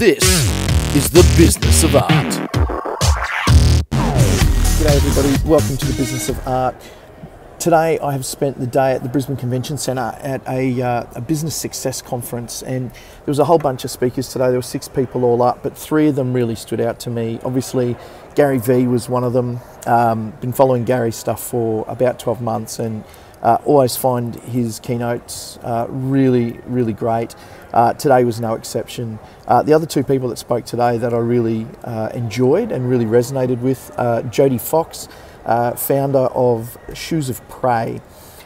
This is the Business of Art. G'day everybody, welcome to the Business of Art. Today I have spent the day at the Brisbane Convention Centre at a business success conference, and there was a whole bunch of speakers today. There were 6 people all up, but 3 of them really stood out to me. Obviously Gary V was one of them. Been following Gary's stuff for about 12 months and always find his keynotes really great. Today was no exception. The other 2 people that spoke today that I really enjoyed and really resonated with, Jodie Fox, founder of Shoes of Prey.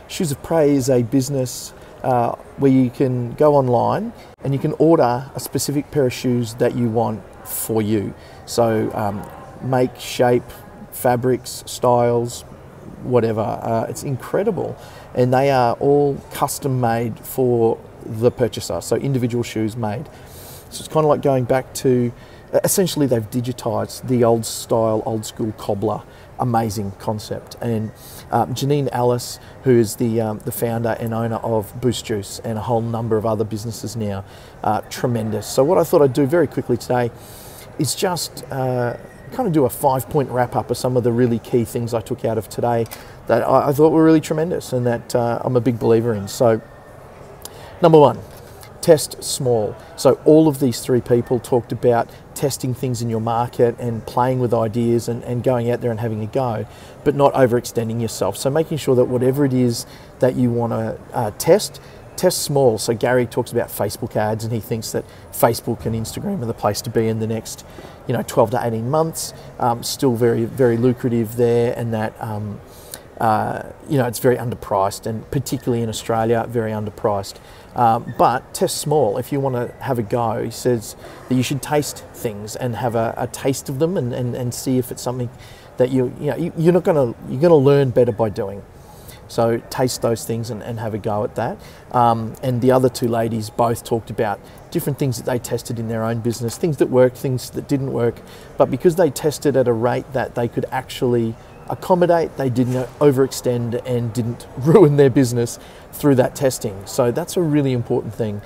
Shoes of Prey is a business where you can go online and you can order a specific pair of shoes that you want for you. So make, shape, fabrics, styles, whatever. It's incredible, and they are all custom made for the purchaser, so individual shoes made. So it's kind of like going back to, essentially they've digitized the old style, old school cobbler. Amazing concept. And Janine Allis, who is the founder and owner of Boost Juice and a whole number of other businesses now, tremendous. So what I thought I'd do very quickly today is just kind of do a 5-point wrap up of some of the really key things I took out of today that I thought were really tremendous and that I'm a big believer in. So number 1, test small. So all of these 3 people talked about testing things in your market and playing with ideas and going out there and having a go, but not overextending yourself. So making sure that whatever it is that you want to test small. So Gary talks about Facebook ads, and he thinks that Facebook and Instagram are the place to be in the next 12 to 18 months. Still very lucrative there, and that it's very underpriced, and particularly in Australia, very underpriced. But test small. If you want to have a go, he says that you should taste things and have a taste of them and see if it's something that you're going to learn better by doing. So taste those things and have a go at that. And the other 2 ladies both talked about different things that they tested in their own business, things that worked, things that didn't work, but because they tested at a rate that they could actually accommodate, they didn't overextend and didn't ruin their business through that testing. So that's a really important thing.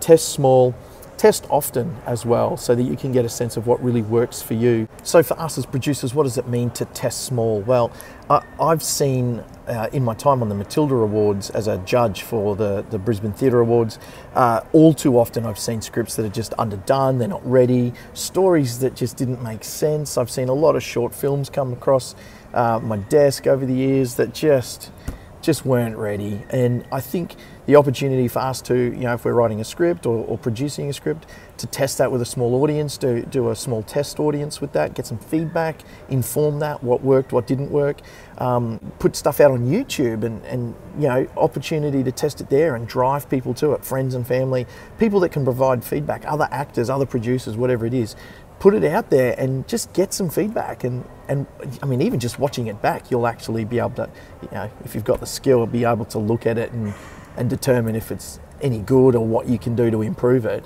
Test small, test often as well, so that you can get a sense of what really works for you. So for us as producers, what does it mean to test small? Well, I've seen in my time on the Matilda Awards as a judge for the Brisbane Theatre Awards, all too often I've seen scripts that are just underdone, they're not ready, stories that just didn't make sense. I've seen a lot of short films come across my desk over the years that just weren't ready. And I think the opportunity for us to, if we're writing a script or producing a script, to test that with a small audience, do a small test audience with that, get some feedback, inform that, what worked, what didn't work, put stuff out on YouTube and opportunity to test it there and drive people to it, friends and family, people that can provide feedback, other actors, other producers, whatever it is. Put it out there and just get some feedback, and I mean, even just watching it back, you'll actually be able to, if you've got the skill, be able to look at it and determine if it's any good or what you can do to improve it.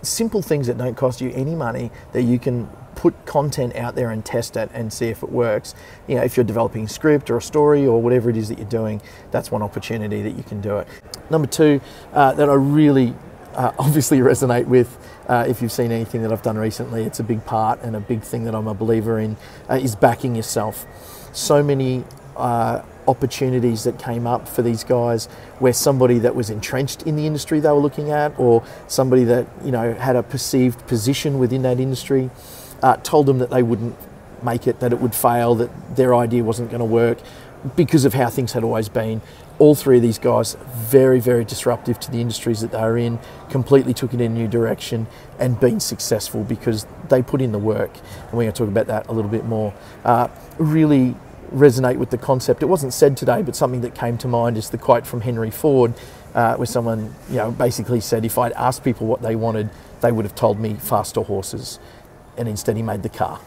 Simple things that don't cost you any money, that you can put content out there and test it and see if it works. If you're developing a script or a story or whatever it is that you're doing, that's one opportunity that you can do it. Number 2, that I really obviously resonate with, if you've seen anything that I've done recently, it's a big part and a big thing that I'm a believer in, is backing yourself. So many opportunities that came up for these guys where somebody that was entrenched in the industry they were looking at, or somebody that had a perceived position within that industry, told them that they wouldn't make it, that it would fail, that their idea wasn't going to work because of how things had always been. All 3 of these guys, very disruptive to the industries that they were in, completely took it in a new direction and been successful because they put in the work. And we're going to talk about that a little bit more. Really resonate with the concept. It wasn't said today, but something that came to mind is the quote from Henry Ford, where someone basically said, if I'd asked people what they wanted, they would have told me faster horses, and instead he made the car.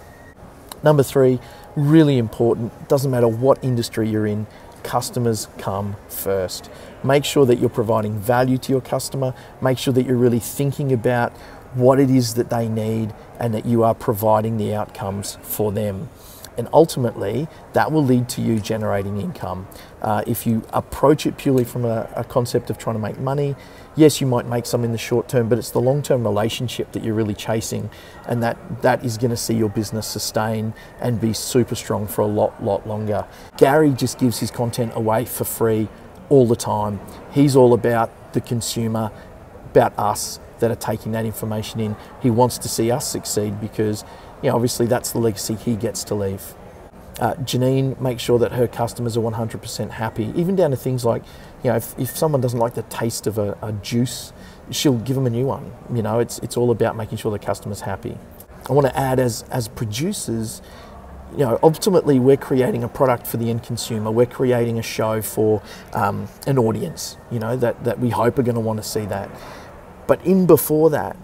Number 3, really important, doesn't matter what industry you're in, customers come first. Make sure that you're providing value to your customer. Make sure that you're really thinking about what it is that they need and that you are providing the outcomes for them. And ultimately, that will lead to you generating income. If you approach it purely from a concept of trying to make money, yes, you might make some in the short term, but it's the long-term relationship that you're really chasing, and that is going to see your business sustain and be super strong for a lot longer. Gary just gives his content away for free all the time. He's all about the consumer, about us that are taking that information in. He wants to see us succeed because, you know, obviously that's the legacy he gets to leave. Janine makes sure that her customers are 100% happy, even down to things like, you know, if someone doesn't like the taste of a juice, she'll give them a new one. You know, it's all about making sure the customer's happy. I want to add, as producers, you know, ultimately we're creating a product for the end consumer. We're creating a show for an audience, you know, that we hope are going to want to see that. But before that,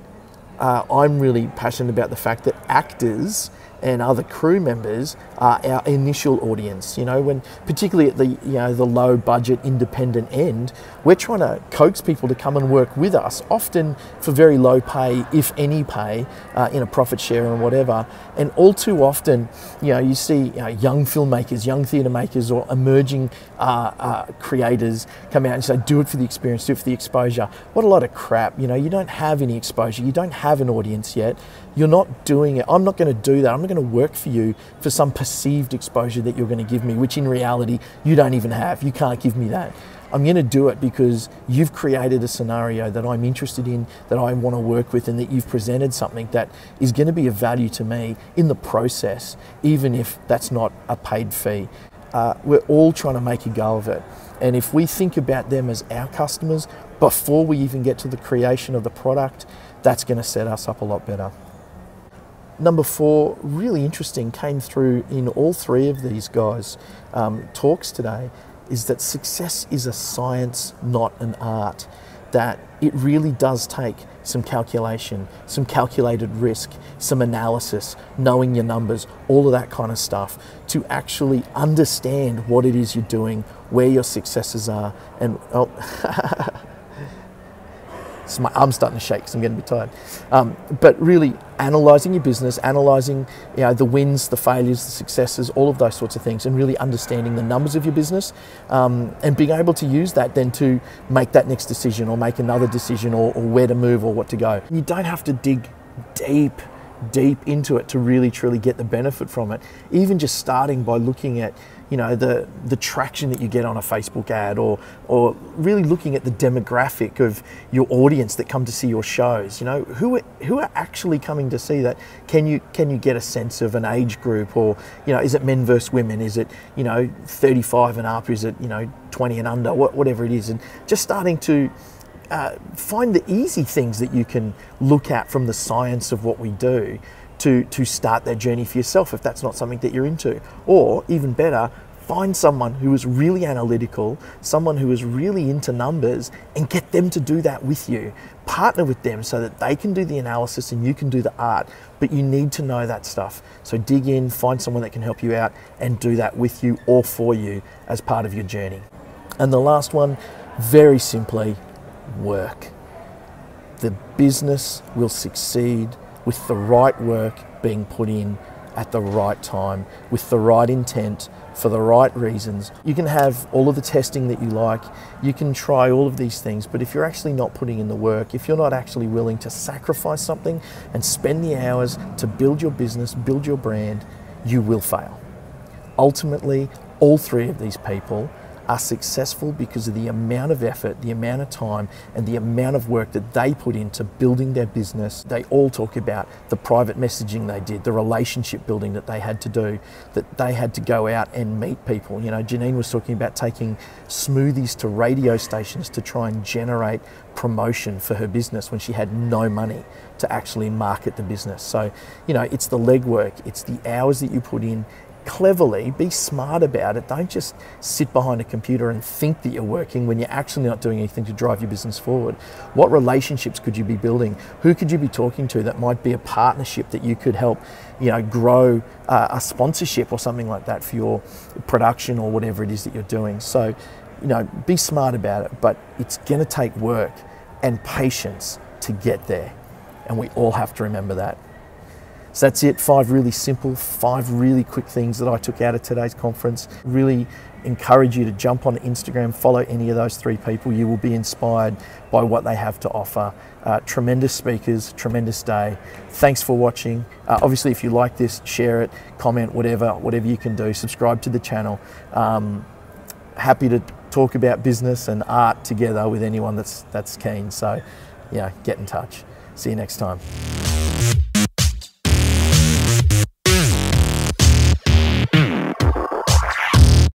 I'm really passionate about the fact that actors and other crew members are our initial audience. You know, when particularly at the low budget independent end, we're trying to coax people to come and work with us, often for very low pay, if any pay, in a profit share and whatever. And all too often, you know, you see young filmmakers, young theatre makers, or emerging creators come out and say, do it for the experience, do it for the exposure. What a lot of crap. You know, you don't have any exposure, you don't have an audience yet, you're not doing it. I'm not going to do that. I'm not going to work for you for some perceived exposure that you're going to give me, which in reality you don't even have. You can't give me that. I'm going to do it because you've created a scenario that I'm interested in, that I want to work with, and that you've presented something that is going to be of value to me in the process, even if that's not a paid fee. We're all trying to make a go of it. And if we think about them as our customers before we even get to the creation of the product, that's going to set us up a lot better. Number 4, really interesting, came through in all 3 of these guys' talks today, is that success is a science, not an art. That it really does take some calculation, some calculated risk, some analysis, knowing your numbers, all of that kind of stuff, to actually understand what it is you're doing, where your successes are, and so my arm's starting to shake because I'm getting a bit tired. But really analysing your business, analysing the wins, the failures, the successes, all of those sorts of things, and really understanding the numbers of your business, and being able to use that then to make that next decision, or make another decision, or where to move, or what to go. You don't have to dig deep into it to really truly get the benefit from it. Even just starting by looking at the traction that you get on a Facebook ad, or really looking at the demographic of your audience that come to see your shows. You know, who are actually coming to see that? Can you get a sense of an age group, or is it men versus women? Is it 35 and up? Is it 20 and under? Whatever it is, and just starting to find the easy things that you can look at from the science of what we do to start that journey for yourself, if that's not something that you're into. Or even better, find someone who is really analytical, someone who is really into numbers, and get them to do that with you. Partner with them so that they can do the analysis and you can do the art, but you need to know that stuff. So dig in, find someone that can help you out and do that with you or for you as part of your journey. And the last one, very simply, work. The business will succeed with the right work being put in at the right time, with the right intent, for the right reasons. You can have all of the testing that you like, you can try all of these things, but if you're actually not putting in the work, if you're not actually willing to sacrifice something and spend the hours to build your business, build your brand, you will fail. Ultimately, all 3 of these people are successful because of the amount of effort, the amount of time, and the amount of work that they put into building their business. They all talk about the private messaging they did, the relationship building that they had to do, that they had to go out and meet people. Janine was talking about taking smoothies to radio stations to try and generate promotion for her business when she had no money to actually market the business. So, it's the legwork, it's the hours that you put in. Cleverly, be smart about it. Don't just sit behind a computer and think that you're working when you're actually not doing anything to drive your business forward. What relationships could you be building? Who could you be talking to that might be a partnership that you could help, grow a sponsorship or something like that for your production or whatever it is that you're doing. So, be smart about it, but it's going to take work and patience to get there. And we all have to remember that. So that's it, 5 really simple, 5 really quick things that I took out of today's conference. Really encourage you to jump on Instagram, follow any of those 3 people. You will be inspired by what they have to offer. Tremendous speakers, tremendous day. Thanks for watching. Obviously, if you like this, share it, comment, whatever you can do. Subscribe to the channel. Happy to talk about business and art together with anyone that's keen. So, yeah, get in touch. See you next time.